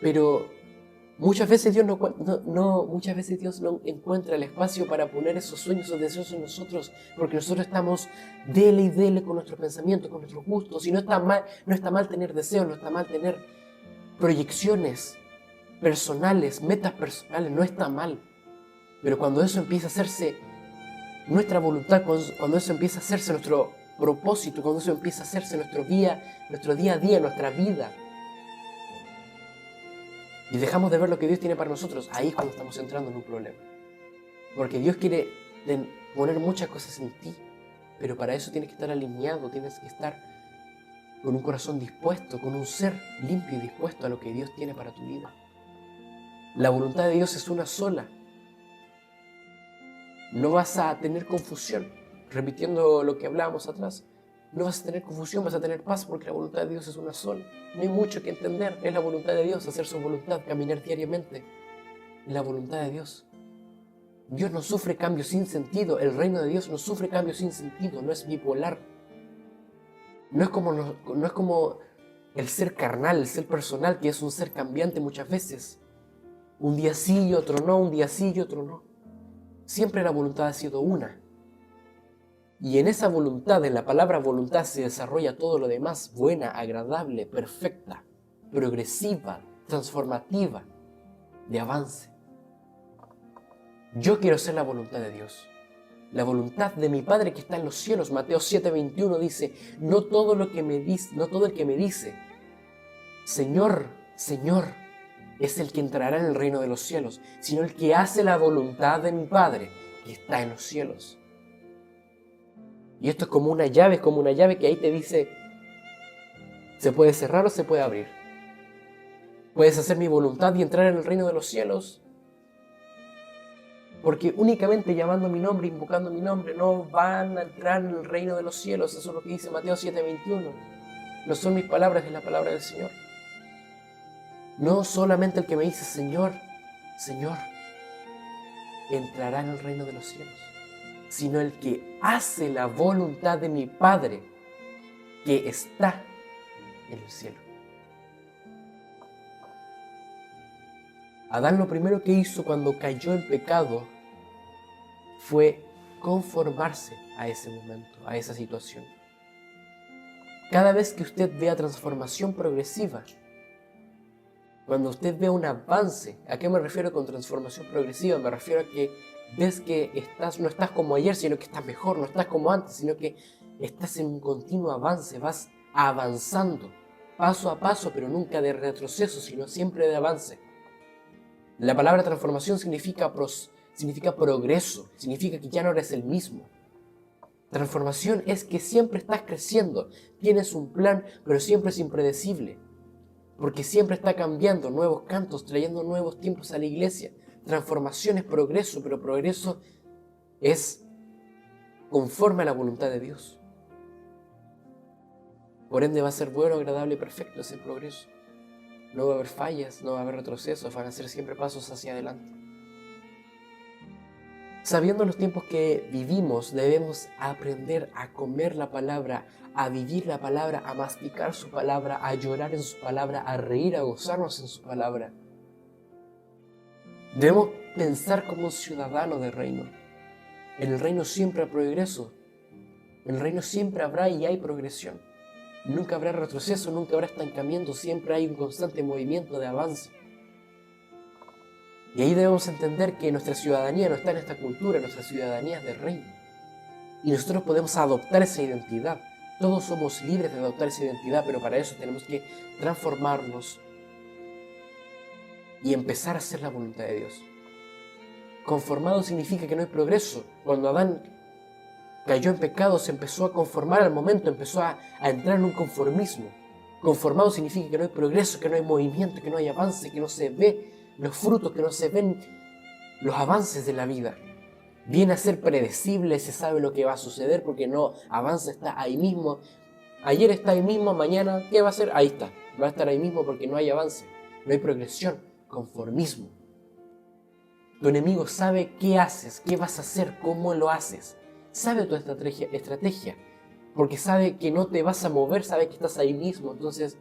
Pero muchas veces Dios no encuentra el espacio para poner esos sueños, esos deseos en nosotros, porque nosotros estamos dele y dele con nuestros pensamientos, con nuestros gustos. Y no está mal tener deseos, no está mal tener proyecciones personales, metas personales, no está mal. Pero cuando eso empieza a hacerse nuestra voluntad, cuando eso empieza a hacerse nuestro propósito, cuando eso empieza a hacerse nuestro día a día, nuestra vida, y dejamos de ver lo que Dios tiene para nosotros, ahí es cuando estamos entrando en un problema. Porque Dios quiere poner muchas cosas en ti, pero para eso tienes que estar alineado, tienes que estar con un corazón dispuesto, con un ser limpio y dispuesto a lo que Dios tiene para tu vida. La voluntad de Dios es una sola. No vas a tener confusión, repitiendo lo que hablábamos atrás. No vas a tener confusión, vas a tener paz, porque la voluntad de Dios es una sola. No hay mucho que entender, es la voluntad de Dios, hacer su voluntad, caminar diariamente en la voluntad de Dios. Dios no sufre cambios sin sentido, el reino de Dios no sufre cambios sin sentido, no es bipolar. No es como el ser carnal, el ser personal, que es un ser cambiante muchas veces. Un día sí y otro no, un día sí y otro no. Siempre la voluntad ha sido una. Y en esa voluntad, en la palabra voluntad, se desarrolla todo lo demás: buena, agradable, perfecta, progresiva, transformativa, de avance. Yo quiero ser la voluntad de Dios, la voluntad de mi Padre que está en los cielos. Mateo 7:21 dice: no todo el que me dice, Señor, Señor, es el que entrará en el reino de los cielos, sino el que hace la voluntad de mi Padre que está en los cielos. Y esto es como una llave que ahí te dice, se puede cerrar o se puede abrir. Puedes hacer mi voluntad y entrar en el reino de los cielos, porque únicamente llamando mi nombre, invocando mi nombre, no van a entrar en el reino de los cielos. Eso es lo que dice Mateo 7:21. No son mis palabras, es la palabra del Señor. No solamente el que me dice Señor, Señor, entrará en el reino de los cielos, sino el que hace la voluntad de mi Padre que está en el cielo. Adán lo primero que hizo cuando cayó en pecado fue conformarse a ese momento, a esa situación. Cada vez que usted vea transformación progresiva, cuando usted vea un avance, ¿a qué me refiero con transformación progresiva? Me refiero a que ves que no estás como ayer, sino que estás mejor, no estás como antes, sino que estás en un continuo avance, vas avanzando, paso a paso, pero nunca de retroceso, sino siempre de avance. La palabra transformación significa progreso, significa que ya no eres el mismo. Transformación es que siempre estás creciendo, tienes un plan, pero siempre es impredecible, porque siempre está cambiando, nuevos cantos, trayendo nuevos tiempos a la iglesia. Transformación es progreso, pero progreso es conforme a la voluntad de Dios. Por ende va a ser bueno, agradable y perfecto ese progreso. No va a haber fallas, no va a haber retrocesos, van a ser siempre pasos hacia adelante. Sabiendo los tiempos que vivimos, debemos aprender a comer la palabra, a vivir la palabra, a masticar su palabra, a llorar en su palabra, a reír, a gozarnos en su palabra. Debemos pensar como un ciudadano del reino. En el reino siempre hay progreso. En el reino siempre habrá y hay progresión. Nunca habrá retroceso, nunca habrá estancamiento, siempre hay un constante movimiento de avance. Y ahí debemos entender que nuestra ciudadanía no está en esta cultura, nuestra ciudadanía es del reino. Y nosotros podemos adoptar esa identidad. Todos somos libres de adoptar esa identidad, pero para eso tenemos que transformarnos y empezar a hacer la voluntad de Dios. Conformado significa que no hay progreso. Cuando Adán cayó en pecado, se empezó a conformar al momento, empezó a entrar en un conformismo. Conformado significa que no hay progreso, que no hay movimiento, que no hay avance, que no se ve los frutos, que no se ven los avances de la vida. Viene a ser predecible, se sabe lo que va a suceder porque no avanza, está ahí mismo. Ayer está ahí mismo, mañana, ¿qué va a hacer? Ahí está, va a estar ahí mismo porque no hay avance, no hay progresión, conformismo. Tu enemigo sabe qué haces, qué vas a hacer, cómo lo haces. Sabe tu estrategia, porque sabe que no te vas a mover, sabe que estás ahí mismo, entonces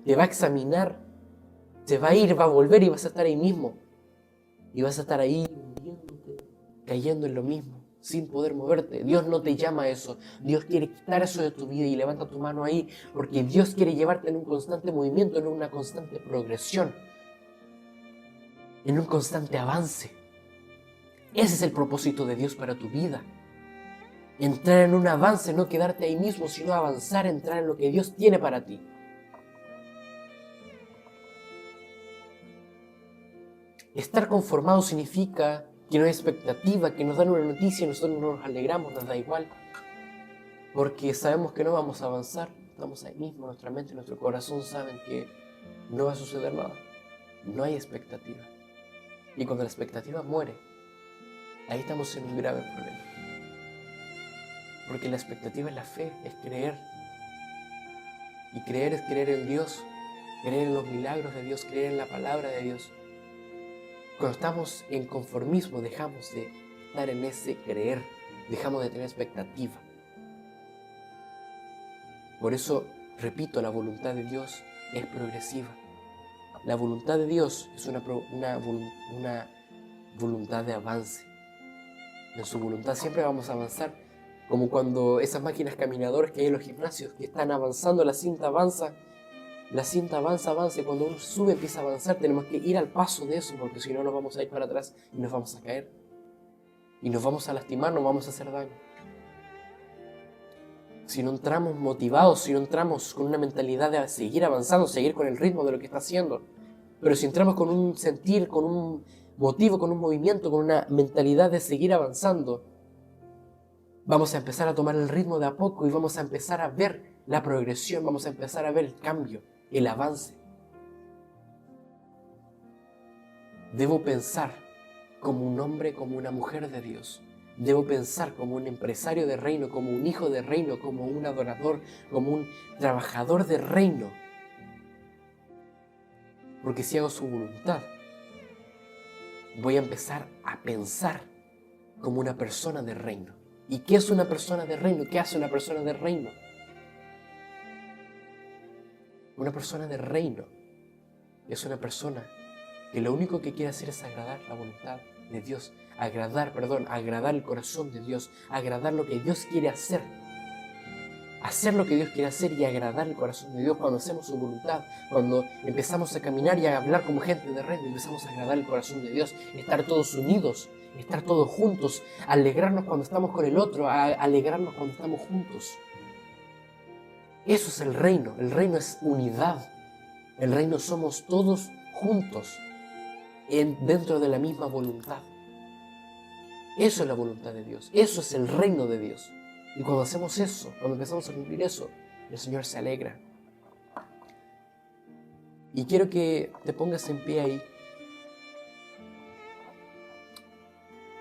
te va a examinar, te va a ir, va a volver y vas a estar ahí mismo. Y vas a estar ahí cayendo en lo mismo, sin poder moverte. Dios no te llama a eso. Dios quiere quitar eso de tu vida y levanta tu mano ahí, porque Dios quiere llevarte en un constante movimiento, en una constante progresión, en un constante avance. Ese es el propósito de Dios para tu vida. Entrar en un avance, no quedarte ahí mismo, sino avanzar, entrar en lo que Dios tiene para ti. Estar conformado significa que no hay expectativa, que nos dan una noticia y nosotros no nos alegramos, nos da igual. Porque sabemos que no vamos a avanzar, estamos ahí mismo, nuestra mente y nuestro corazón saben que no va a suceder nada. No hay expectativa. Y cuando la expectativa muere, ahí estamos en un grave problema. Porque la expectativa es la fe, es creer. Y creer es creer en Dios, creer en los milagros de Dios, creer en la palabra de Dios. Cuando estamos en conformismo, dejamos de estar en ese creer, dejamos de tener expectativa. Por eso, repito, la voluntad de Dios es progresiva. La voluntad de Dios es una voluntad de avance. En su voluntad siempre vamos a avanzar, como cuando esas máquinas caminadoras que hay en los gimnasios, que están avanzando, la cinta avanza, y cuando uno sube empieza a avanzar, tenemos que ir al paso de eso, porque si no nos vamos a ir para atrás y nos vamos a caer. Y nos vamos a lastimar, nos vamos a hacer daño. Si no entramos motivados, si no entramos con una mentalidad de seguir avanzando, seguir con el ritmo de lo que está haciendo, pero si entramos con un sentir, con un motivo, con un movimiento, con una mentalidad de seguir avanzando, vamos a empezar a tomar el ritmo de a poco y vamos a empezar a ver la progresión, vamos a empezar a ver el cambio, el avance. Debo pensar como un hombre, como una mujer de Dios. Debo pensar como un empresario de reino, como un hijo de reino, como un adorador, como un trabajador de reino. Porque si hago su voluntad, voy a empezar a pensar como una persona de reino. ¿Y qué es una persona de reino? ¿Qué hace una persona de reino? Una persona de reino es una persona que lo único que quiere hacer es agradar la voluntad de Dios, agradar el corazón de Dios, agradar lo que Dios quiere hacer lo que Dios quiere hacer y agradar el corazón de Dios. Cuando hacemos su voluntad, cuando empezamos a caminar y a hablar como gente de reino, empezamos a agradar el corazón de Dios, estar todos unidos, estar todos juntos, alegrarnos cuando estamos con el otro, alegrarnos cuando estamos juntos. Eso es el reino es unidad, el reino somos todos juntos, dentro de la misma voluntad. Eso es la voluntad de Dios, eso es el reino de Dios. Y cuando hacemos eso, cuando empezamos a cumplir eso, el Señor se alegra. Y quiero que te pongas en pie ahí,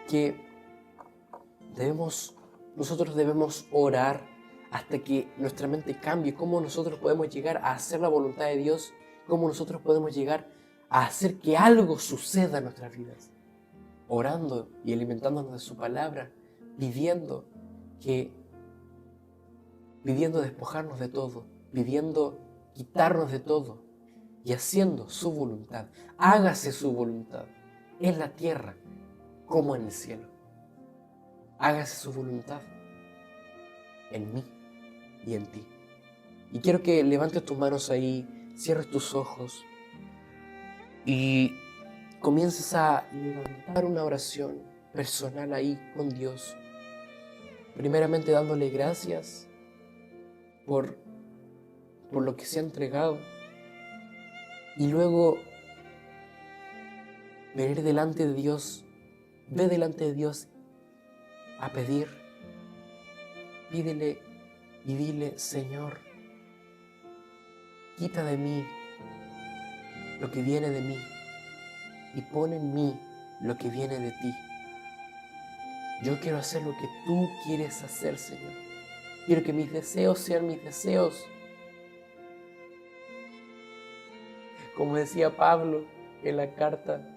que nosotros debemos orar hasta que nuestra mente cambie, cómo nosotros podemos llegar a hacer la voluntad de Dios, cómo nosotros podemos llegar a hacer que algo suceda en nuestras vidas, orando y alimentándonos de su palabra, pidiendo despojarnos de todo, pidiendo quitarnos de todo y haciendo su voluntad. Hágase su voluntad en la tierra como en el cielo. Hágase su voluntad en mí y en ti. Y quiero que levantes tus manos ahí, cierres tus ojos y comiences a levantar una oración personal ahí con Dios, Primeramente dándole gracias por lo que se ha entregado. Y luego venir delante de Dios, ve delante de Dios a pedir. Pídele y dile: Señor, quita de mí lo que viene de mí y pon en mí lo que viene de ti. Yo quiero hacer lo que tú quieres hacer, Señor. Quiero que mis deseos sean mis deseos. Como decía Pablo en la carta,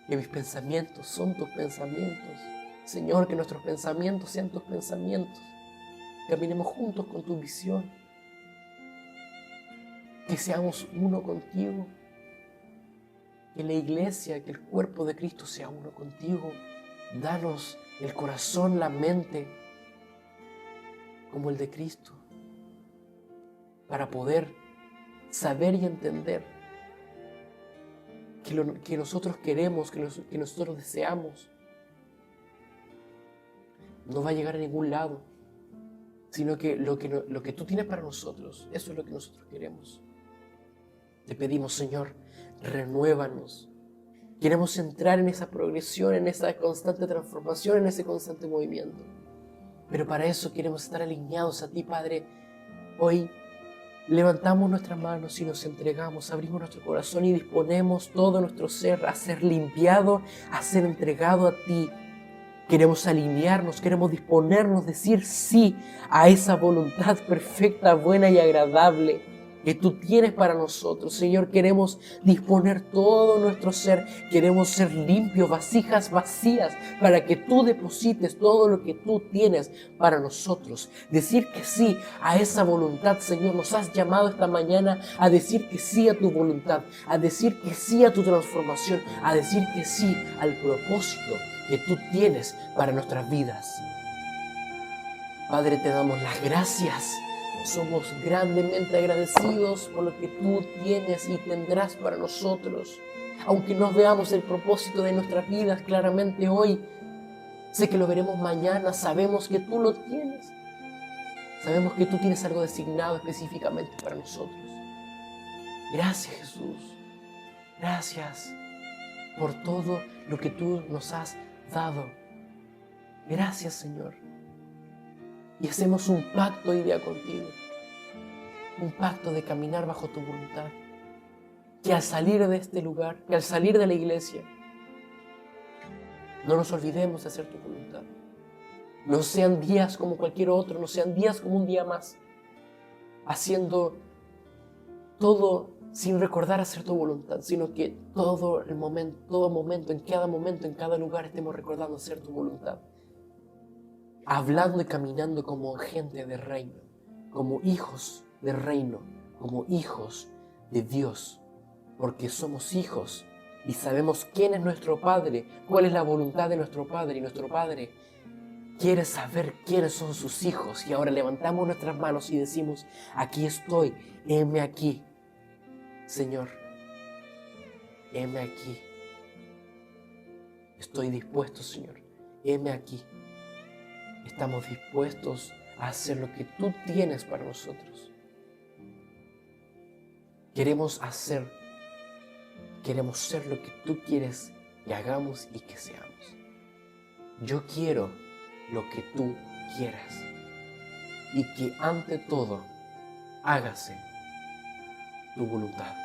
que mis pensamientos son tus pensamientos. Señor, que nuestros pensamientos sean tus pensamientos. Caminemos juntos con tu visión. Que seamos uno contigo. Que la iglesia, que el cuerpo de Cristo sea uno contigo. Danos el corazón, la mente, como el de Cristo, para poder saber y entender que lo que nosotros queremos, que nosotros deseamos, no va a llegar a ningún lado, sino que lo que tú tienes para nosotros, eso es lo que nosotros queremos. Te pedimos, Señor, renuévanos. Queremos entrar en esa progresión, en esa constante transformación, en ese constante movimiento. Pero para eso queremos estar alineados a ti, Padre. Hoy levantamos nuestras manos y nos entregamos, abrimos nuestro corazón y disponemos todo nuestro ser a ser limpiado, a ser entregado a ti. Queremos alinearnos, queremos disponernos, decir sí a esa voluntad perfecta, buena y agradable que tú tienes para nosotros. Señor, queremos disponer todo nuestro ser, queremos ser limpios, vasijas vacías, para que tú deposites todo lo que tú tienes para nosotros. Decir que sí a esa voluntad, Señor. Nos has llamado esta mañana a decir que sí a tu voluntad, a decir que sí a tu transformación, a decir que sí al propósito que tú tienes para nuestras vidas. Padre, te damos las gracias. Somos grandemente agradecidos por lo que tú tienes y tendrás para nosotros. Aunque no veamos el propósito de nuestras vidas claramente hoy, sé que lo veremos mañana. Sabemos que tú lo tienes. Sabemos que tú tienes algo designado específicamente para nosotros. Gracias, Jesús. Gracias por todo lo que tú nos has dado. Gracias, Señor. Y hacemos un pacto hoy día contigo. Un pacto de caminar bajo tu voluntad. Que al salir de este lugar, que al salir de la iglesia, no nos olvidemos de hacer tu voluntad. No sean días como cualquier otro, no sean días como un día más, haciendo todo sin recordar hacer tu voluntad, sino que todo momento, en cada lugar estemos recordando hacer tu voluntad. Hablando y caminando como gente de reino, como hijos de reino, como hijos de Dios, porque somos hijos y sabemos quién es nuestro Padre, cuál es la voluntad de nuestro Padre, y nuestro Padre quiere saber quiénes son sus hijos. Y ahora levantamos nuestras manos y decimos: aquí estoy, heme aquí, Señor, heme aquí. Estoy dispuesto, Señor, heme aquí. Estamos dispuestos a hacer lo que tú tienes para nosotros. Queremos ser lo que tú quieres que hagamos y que seamos. Yo quiero lo que tú quieras y que ante todo hágase tu voluntad.